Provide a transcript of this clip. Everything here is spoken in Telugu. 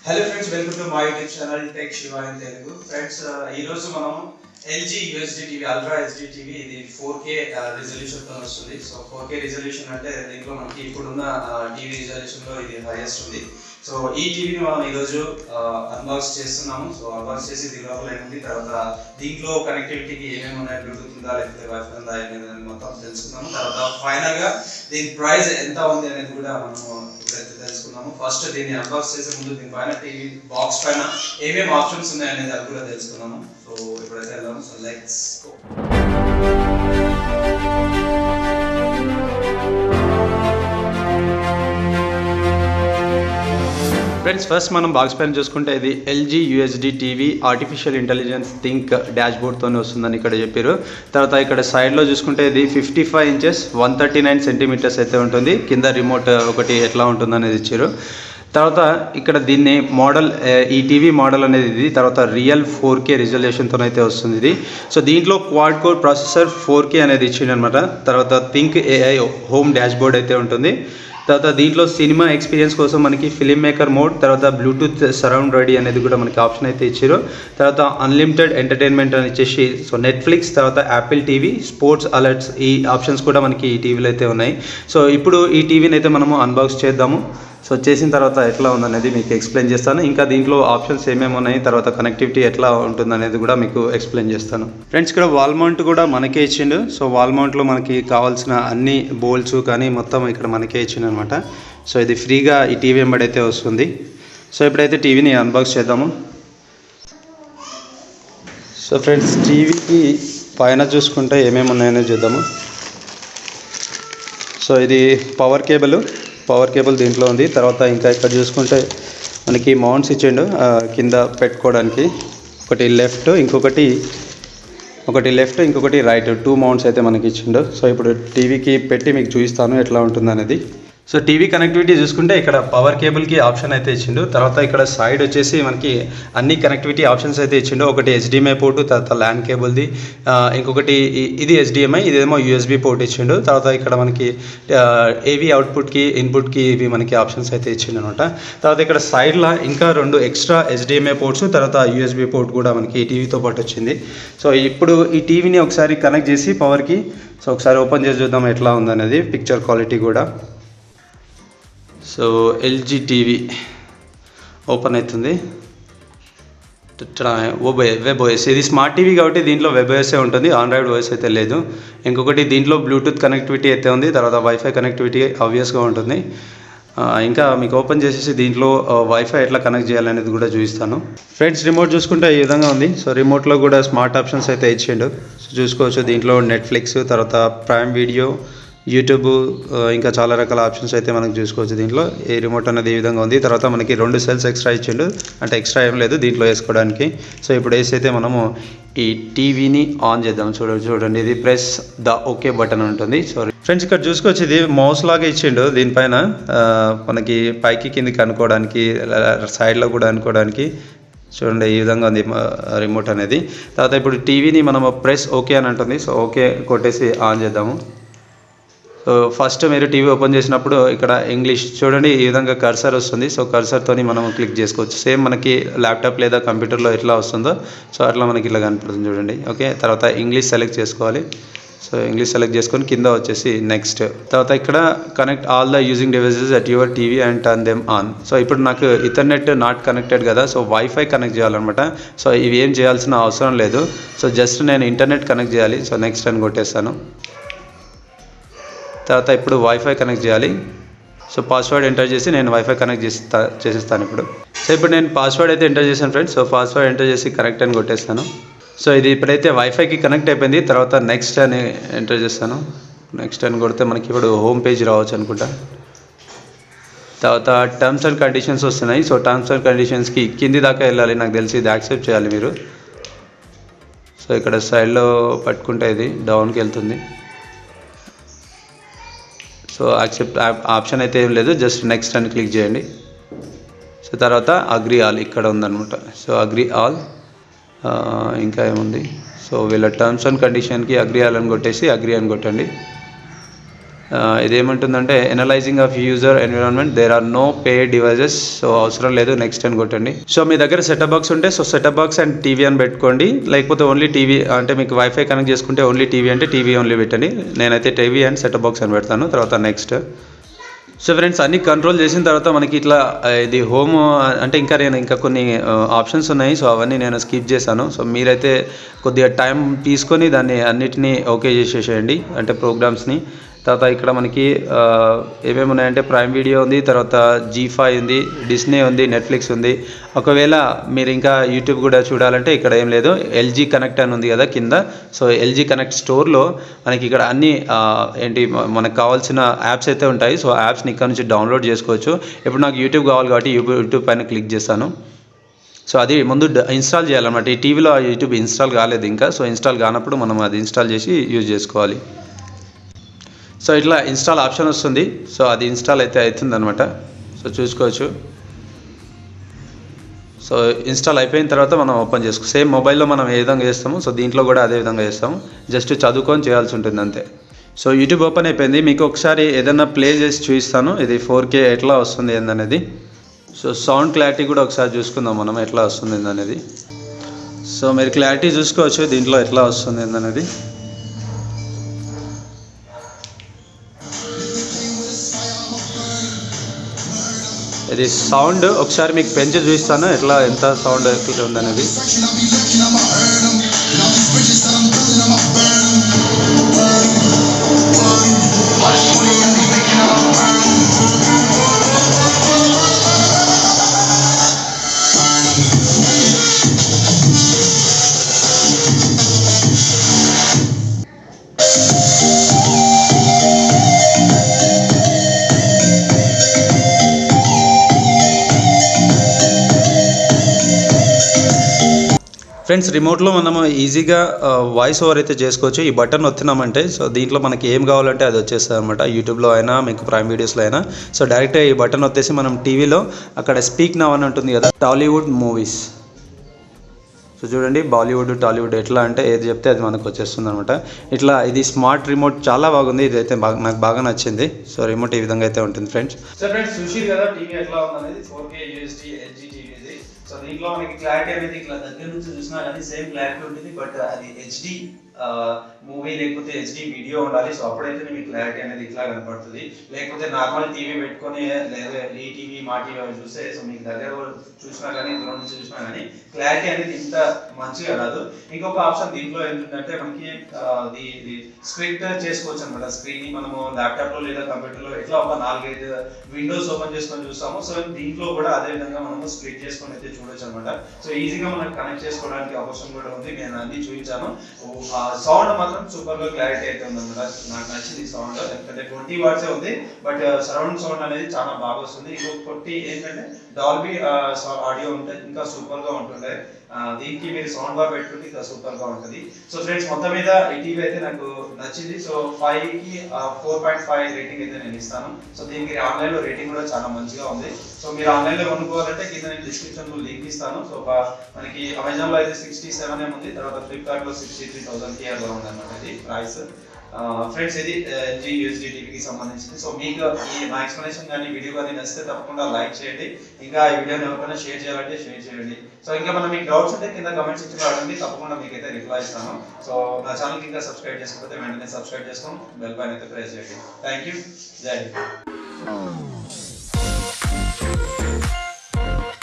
Hello friends, welcome to my YouTube channel tech Shiva in Telugu. Friends, ఈ రోజు మనం LG UHD TV ultra HD TV ఇది 4K రిజల్యూషన్ తో వస్తుంది. సో 4K రిజల్యూషన్ అంటే దీంట్లో మనకి ఇప్పుడున్న టీవీ రిజల్యూషన్ లో ఇది హైయెస్ట్ ఉంది. సో ఈ టీవీని మనం ఈరోజు అన్బాక్స్ చేస్తున్నాము. సో అన్బాక్స్ చేసి దీని లోపల ఏముంది, తర్వాత దీంట్లో కనెక్టివిటీకి ఏమేమి ఉన్నాయి, బ్లూటూత్ ఉందా లేకపోతే వైఫై ఉందా అనేది మొత్తం తెలుసుకున్నాము. తర్వాత ఫైనల్ గా దీని ప్రైస్ ఎంత ఉంది అనేది కూడా మనము ఇప్పుడైతే తెలుసుకున్నాము. ఫస్ట్ దీన్ని అన్బాక్స్ చేసే ముందు దీని పైన టీవీ బాక్స్ పైన ఏమేమి ఆప్షన్స్ ఉన్నాయి అనేది అది కూడా తెలుసుకున్నాము. సో ఇప్పుడైతే వెళ్దాము. So let's go. Friends, first మనం బాక్స్ పైన చూసుకుంటే ఇది LG UHD TV artificial intelligence think dash బోర్డ్తోనే వస్తుందని ఇక్కడ చెప్పారు. తర్వాత ఇక్కడ సైడ్లో చూసుకుంటే ఇది 55 ఇంచెస్ 139 సెంటీమీటర్స్ అయితే ఉంటుంది. కింద రిమోట్ ఒకటి ఎట్లా ఉంటుందనేది ఇచ్చారు. తర్వాత ఇక్కడ దీన్ని మోడల్, ఈ టీవీ మోడల్ అనేది ఇది. తర్వాత రియల్ 4K రిజల్యూషన్తో అయితే వస్తుంది ఇది. సో దీంట్లో క్వాడ్ కోర్ ప్రాసెసర్ 4K అనేది ఇచ్చింది అనమాట. తర్వాత think AI home dash board అయితే ఉంటుంది. తర్వాత దీంట్లో సినిమా ఎక్స్పీరియన్స్ కోసం మనకి ఫిల్మ్ మేకర్ మోడ్, తర్వాత బ్లూటూత్ సరౌండ్ రెడీ అనేది కూడా మనకి ఆప్షన్ అయితే ఇచ్చారు. తర్వాత అన్లిమిటెడ్ ఎంటర్టైన్మెంట్ అని ఇచ్చేసి సో నెట్ఫ్లిక్స్, తర్వాత యాపిల్ టీవీ, స్పోర్ట్స్ అలర్ట్స్, ఈ ఆప్షన్స్ కూడా మనకి ఈ టీవీలో అయితే ఉన్నాయి. సో ఇప్పుడు ఈ టీవీని అయితే మనము అన్బాక్స్ చేద్దాము. సో చేసిన తర్వాత ఎట్లా ఉందనేది మీకు ఎక్స్ప్లెయిన్ చేస్తాను. ఇంకా దీంట్లో ఆప్షన్స్ ఏమేమి ఉన్నాయి, తర్వాత కనెక్టివిటీ ఎట్లా ఉంటుందనేది కూడా మీకు ఎక్స్ప్లెయిన్ చేస్తాను. ఫ్రెండ్స్, ఇక్కడ వాల్ మౌంట్ కూడా మనకే ఇచ్చిండు. సో వాల్ మౌంట్లో మనకి కావాల్సిన అన్ని బోల్ట్స్ కానీ మొత్తం ఇక్కడ మనకే ఇచ్చిండు అనమాట. సో ఇది ఫ్రీగా ఈ టీవీ వెంబడైతే వస్తుంది. సో ఇప్పుడైతే టీవీని అన్బాక్స్ చేద్దాము. సో ఫ్రెండ్స్, టీవీకి పైన చూసుకుంటే ఏమేమి ఉన్నాయో చూద్దాము. సో ఇది పవర్ కేబుల్ దీంట్లో ఉంది. తర్వాత ఇంకా ఇక్కడ చూసుకుంటే మనకి మౌంట్స్ ఇచ్చిండు కింద పెట్టుకోవడానికి. ఒకటి లెఫ్ట్, ఇంకొకటి రైట్, 2 మౌంట్స్ అయితే మనకి ఇచ్చిండు. సో ఇప్పుడు టీవీకి పెట్టి మీకు చూపిస్తాను ఎట్లా ఉంటుంది అనేది. సో టీవీ కనెక్టివిటీ చూసుకుంటే ఇక్కడ పవర్ కేబుల్కి ఆప్షన్ అయితే ఇచ్చిండు. తర్వాత ఇక్కడ సైడ్ వచ్చేసి మనకి అన్ని కనెక్టివిటీ ఆప్షన్స్ అయితే ఇచ్చిండు. ఒకటి HDMI పోర్టు, తర్వాత ల్యాన్ కేబుల్ది, ఇంకొకటి ఇది HDMI, ఇదేమో USB పోర్ట్ ఇచ్చిండు. తర్వాత ఇక్కడ మనకి AV అవుట్పుట్కి, ఇన్పుట్కి ఇవి మనకి ఆప్షన్స్ అయితే ఇచ్చిండు అనమాట. తర్వాత ఇక్కడ సైడ్లో ఇంకా 2 ఎక్స్ట్రా HDMI పోర్ట్స్, తర్వాత USB పోర్ట్ కూడా మనకి ఈ టీవీతో పాటు వచ్చింది. సో ఇప్పుడు ఈ టీవీని ఒకసారి కనెక్ట్ చేసి పవర్కి సో ఒకసారి ఓపెన్ చేసి చూద్దాం ఎట్లా ఉందనేది, పిక్చర్ క్వాలిటీ కూడా. సో LG టీవీ ఓపెన్ అవుతుంది. వెబ్ ఓఎస్, ఇది స్మార్ట్ టీవీ కాబట్టి దీంట్లో వెబ్ ఓఎస్ ఉంటుంది, ఆండ్రాయిడ్ ఓఎస్ అయితే లేదు. ఇంకొకటి దీంట్లో బ్లూటూత్ కనెక్టివిటీ అయితే ఉంది, తర్వాత వైఫై కనెక్టివిటీ ఆబ్వియస్గా ఉంటుంది. ఇంకా మీకు ఓపెన్ చేసేసి దీంట్లో వైఫై ఎట్లా కనెక్ట్ చేయాలనేది కూడా చూపిస్తాను. ఫ్రెండ్స్, రిమోట్ చూసుకుంటే ఈ విధంగా ఉంది. సో రిమోట్లో కూడా స్మార్ట్ ఆప్షన్స్ అయితే ఇచ్చిండు. సో చూసుకోవచ్చు దీంట్లో నెట్ఫ్లిక్స్, తర్వాత ప్రైమ్ వీడియో, యూట్యూబ్, ఇంకా చాలా రకాల ఆప్షన్స్ అయితే మనకు చూసుకోవచ్చు. దీంట్లో ఈ రిమోట్ అనేది ఈ విధంగా ఉంది. తర్వాత మనకి 2 సెల్స్ ఎక్స్ట్రా ఇచ్చిండు, అంటే ఎక్స్ట్రా ఏం లేదు దీంట్లో వేసుకోవడానికి. సో ఇప్పుడు వేసి అయితే మనము ఈ టీవీని ఆన్ చేద్దాం. చూడండి ఇది ప్రెస్ ద ఓకే బటన్ ఉంటుంది. సో ఫ్రెండ్స్, ఇక్కడ చూసుకోవచ్చు ఇది మౌస్ లాగా ఇచ్చిండు. దీనిపైన మనకి పైకి కిందికి అనుకోవడానికి, సైడ్లో కూడా అనుకోవడానికి. చూడండి ఈ విధంగా ఉంది రిమోట్ అనేది. తర్వాత ఇప్పుడు టీవీని మనము ప్రెస్ ఓకే అని అంటుంది. సో ఓకే కొట్టేసి ఆన్ చేద్దాము. సో ఫస్ట్ మీరు టీవీ ఓపెన్ చేసినప్పుడు ఇక్కడ ఇంగ్లీష్ చూడండి ఈ విధంగా కర్సర్ వస్తుంది. సో కర్సర్తోని మనం క్లిక్ చేసుకోవచ్చు. సేమ్ మనకి ల్యాప్టాప్ లేదా కంప్యూటర్లో ఎట్లా వస్తుందో సో అట్లా మనకి ఇలా కనపడుతుంది చూడండి. ఓకే, తర్వాత ఇంగ్లీష్ సెలెక్ట్ చేసుకోవాలి. సో ఇంగ్లీష్ సెలెక్ట్ చేసుకొని కింద వచ్చేసి నెక్స్ట్. తర్వాత ఇక్కడ connect all the using devices at your TV and turn them on. So ఇప్పుడు నాకు ఇథర్నెట్ నాట్ కనెక్టెడ్ కదా, సో వైఫై కనెక్ట్ చేయాలన్నమాట. సో ఇవి ఏం చేయాల్సిన అవసరం లేదు. సో జస్ట్ నేను ఇంటర్నెట్ కనెక్ట్ చేయాలి. సో నెక్స్ట్ అని కొట్టేస్తాను. తర్వాత ఇప్పుడు వైఫై కనెక్ట్ చేయాలి. సో పాస్వర్డ్ ఎంటర్ చేసి నేను వైఫై కనెక్ట్ చేసేస్తాను ఇప్పుడు. సో ఇప్పుడు నేను పాస్వర్డ్ అయితే ఎంటర్ చేశాను ఫ్రెండ్స్. సో పాస్వర్డ్ ఎంటర్ చేసి కనెక్ట్ అని కొట్టేస్తాను. సో ఇది ఇప్పుడైతే వైఫైకి కనెక్ట్ అయిపోయింది. తర్వాత నెక్స్ట్ అని ఎంటర్ చేస్తాను. నెక్స్ట్ అని కొడితే మనకి ఇప్పుడు హోమ్ పేజ్ రావచ్చు అనుకుంటా. తర్వాత టర్మ్స్ అండ్ కండిషన్స్ వస్తున్నాయి. సో టర్మ్స్ అండ్ కండిషన్స్కి కింది దాకా వెళ్ళాలి, నాకు తెలిసి ఇది యాక్సెప్ట్ చేయాలి మీరు. సో ఇక్కడ సైడ్లో పట్టుకుంటే ఇది డౌన్కి వెళ్తుంది. సో యాక్సెప్ట్ ఆప్షన్ అయితే ఏం లేదు, జస్ట్ నెక్స్ట్ అని క్లిక్ చేయండి. సో తర్వాత అగ్రీ ఆల్ ఇక్కడ ఉందన్నమాట. సో అగ్రీ ఆల్, ఇంకా ఏముంది, సో వీళ్ళ టర్మ్స్ అండ్ కండిషన్కి అగ్రీ ఆల్ అని కొట్టేసి అగ్రీ అని కొట్టండి. ఇదేమంటుందంటే analyzing of user environment there are no paid devices, so అవసరం లేదు, నెక్స్ట్ అని కొట్టండి. సో మీ దగ్గర సెటప్ బాక్స్ ఉంటే so setup box and TV అని పెట్టుకోండి, లేకపోతే ఓన్లీ టీవీ అంటే మీకు వైఫై కనెక్ట్ చేసుకుంటే ఓన్లీ టీవీ అంటే టీవీ ఓన్లీ పెట్టండి. నేనైతే టీవీ అండ్ సెటప్ బాక్స్ అని పెడతాను. తర్వాత నెక్స్ట్. సో ఫ్రెండ్స్ అన్ని కంట్రోల్ చేసిన తర్వాత మనకి ఇట్లా ఇది హోమ్ అంటే ఇంకా కొన్ని ఆప్షన్స్ ఉన్నాయి. సో అవన్నీ నేను స్కిప్ చేశాను. సో మీరైతే కొద్దిగా టైం తీసుకొని దాన్ని అన్నిటినీ ఓకే చేసేసేయండి, అంటే ప్రోగ్రామ్స్ని. తర్వాత ఇక్కడ మనకి ఏమేమి ఉన్నాయంటే ప్రైమ్ వీడియో ఉంది, తర్వాత G5 ఉంది, డిస్నీ ఉంది, నెట్ఫ్లిక్స్ ఉంది. ఒకవేళ మీరు ఇంకా యూట్యూబ్ కూడా చూడాలంటే ఇక్కడ ఏం లేదు, ఎల్జీ కనెక్ట్ అని ఉంది కదా కింద. సో ఎల్జీ కనెక్ట్ స్టోర్లో మనకి ఇక్కడ అన్ని మనకు కావాల్సిన యాప్స్ అయితే ఉంటాయి. సో యాప్స్ని ఇక్కడ నుంచి డౌన్లోడ్ చేసుకోవచ్చు. ఇప్పుడు నాకు యూట్యూబ్ కావాలి కాబట్టి యూట్యూబ్ పైన క్లిక్ చేస్తాను. సో అది ముందు ఇన్స్టాల్ చేయాలన్నమాట. ఈ టీవీలో యూట్యూబ్ ఇన్స్టాల్ కాలేదు ఇంకా. సో ఇన్స్టాల్ కానప్పుడు మనం అది ఇన్స్టాల్ చేసి యూజ్ చేసుకోవాలి. సో ఇట్లా ఇన్స్టాల్ ఆప్షన్ వస్తుంది. సో అది ఇన్స్టాల్ అయితే అవుతుందన్నమాట. సో చూసుకోవచ్చు. సో ఇన్స్టాల్ అయిపోయిన తర్వాత మనం ఓపెన్ చేసుకో. సేమ్ మొబైల్లో మనం ఏ విధంగా చేస్తామో సో దీంట్లో కూడా అదే విధంగా చేస్తాము. జస్ట్ చదువుకొని చేయాల్సి ఉంటుంది అంతే. సో యూట్యూబ్ ఓపెన్ అయిపోయింది. మీకు ఒకసారి ఏదైనా ప్లే చేసి చూపిస్తాను, ఇది 4K ఎట్లా వస్తుంది ఏందనేది. సో సౌండ్ క్లారిటీ కూడా ఒకసారి చూసుకుందాం మనం ఎట్లా వస్తుంది ఏందనేది. సో మీరు క్లారిటీ చూసుకోవచ్చు దీంట్లో ఎట్లా వస్తుంది ఏందనేది. ఇది సౌండ్ ఒకసారి మీకు పెంచి చూపిస్తాను ఎంత సౌండ్ ఎట్లా ఉందనేది. ఫ్రెండ్స్ రిమోట్లో మనము ఈజీగా వాయిస్ ఓవర్ అయితే చేసుకోవచ్చు. ఈ బటన్ వస్తున్నామంటే సో దీంట్లో మనకి ఏం కావాలంటే అది వచ్చేస్తుంది అనమాట. యూట్యూబ్లో అయినా మీకు ప్రైమ్ వీడియోస్లో అయినా సో డైరెక్ట్గా ఈ బటన్ వచ్చేసి మనం టీవీలో అక్కడ స్పీక్ నౌ అని ఉంటుంది కదా, టాలీవుడ్ మూవీస్. సో చూడండి బాలీవుడ్ టాలీవుడ్ ఎట్లా అంటే ఏది చెప్తే అది మనకు వచ్చేస్తుంది అనమాట. ఇట్లా ఇది స్మార్ట్ రిమోట్ చాలా బాగుంది. ఇది అయితే నాకు బాగా నచ్చింది. సో రిమోట్ ఈ విధంగా అయితే ఉంటుంది ఫ్రెండ్స్. సో ఫ్రెండ్స్ చూసి కదా టీవీ ఎట్లా ఉందనేది 4K UHD LG TV. So దీంట్లో మనకి క్లారిటీ అనేది ఇట్లా దగ్గర నుంచి చూసినా కానీ సేమ్ క్లారిటీ ఉంటుంది. బట్ అది HD మూవీ లేకపోతే HD వీడియో ఉండాలి. సో అప్పుడైతే మీకు క్లారిటీ అనేది ఇట్లా కనపడుతుంది. లేకపోతే నార్మల్ టీవీ పెట్టుకొని లేదా ఈ టీవీ మా టీవీ అవి చూస్తే సో మీకు దగ్గర చూసినా కానీ దూరం నుంచి చూసినా కానీ క్లారిటీ అనేది ఇంత మంచిగా రాదు. ఇంకొక ఆప్షన్ దీంట్లో ఏంటంటే మనకి ఇది స్ప్లిట్ చేసుకోవచ్చు అనమాట. స్క్రీన్ ని మనము ల్యాప్టాప్ లో లేదా కంప్యూటర్ లో ఎట్లా ఒక 4-5 విండోస్ ఓపెన్ చేసుకొని చూస్తాము. సో దీంట్లో కూడా అదే విధంగా మనము స్ప్లిట్ చేసుకొని అయితే చూడొచ్చు అనమాట. సో ఈజీగా మనకు కనెక్ట్ చేసుకోవడానికి అవకాశం కూడా ఉంది. నేను అన్ని చూపించాను. సౌండ్ మాత్రం సూపర్ గా క్లారిటీ అయితే ఉందన్నమాట. నాకు నచ్చింది సౌండ్. ఎందుకంటే 20 వాట్స్ ఉంది, బట్ సరౌండ్ సౌండ్ అనేది చాలా బాగా వస్తుంది. ఇంకొకటి ఏంటంటే డాల్బీ ఆడియో ఉంటే ఇంకా సూపర్ గా ఉంటుండే. దీనికి మీరు సౌండ్ బార్ పెట్టుకుంటే ఇంకా సూపర్ గా ఉంటుంది. సో ఫ్రెండ్స్ మొత్తం మీద ఈ టీవీ అయితే నాకు నచ్చింది. సో 5కి 4.5 రేటింగ్ అయితే నేను ఇస్తాను. సో దీనికి ఆన్లైన్ లో రేటింగ్ కూడా చాలా మంచిగా ఉంది. సో మీరు ఆన్లైన్ లో కొనుక్కోవాలంటే కింద నేను డిస్క్రిప్షన్ లో లింక్ ఇస్తాను. సో మనకి అమెజాన్ లో అయితే 67 ఉంది, తర్వాత ఫ్లిప్కార్ట్ లో 63,000 అలా ఉంది అన్నమాట ఇది ప్రైస్. ఫ్రెండ్స్ ఇది LG UHD టీవీకి సంబంధించింది. సో మీకు ఈ నా ఎక్స్ప్లెనేషన్ కానీ వీడియో కానీ నచ్చితే తప్పకుండా లైక్ చేయండి. ఇంకా ఈ వీడియోని ఎవరికైనా షేర్ చేయాలంటే షేర్ చేయండి. సో ఇంకా మనం మీకు డౌట్స్ ఉంటే కింద కమెంట్ సెక్షన్లో అడగండి, తప్పకుండా మీకైతే రిప్లై ఇస్తాను. సో నా ఛానల్కి ఇంకా సబ్స్క్రైబ్ చేసుకోకపోతే వెంటనే సబ్స్క్రైబ్ చేసుకోండి, బెల్ పైన అయితే ప్రెస్ చేయండి. Thank you. జై హింద్.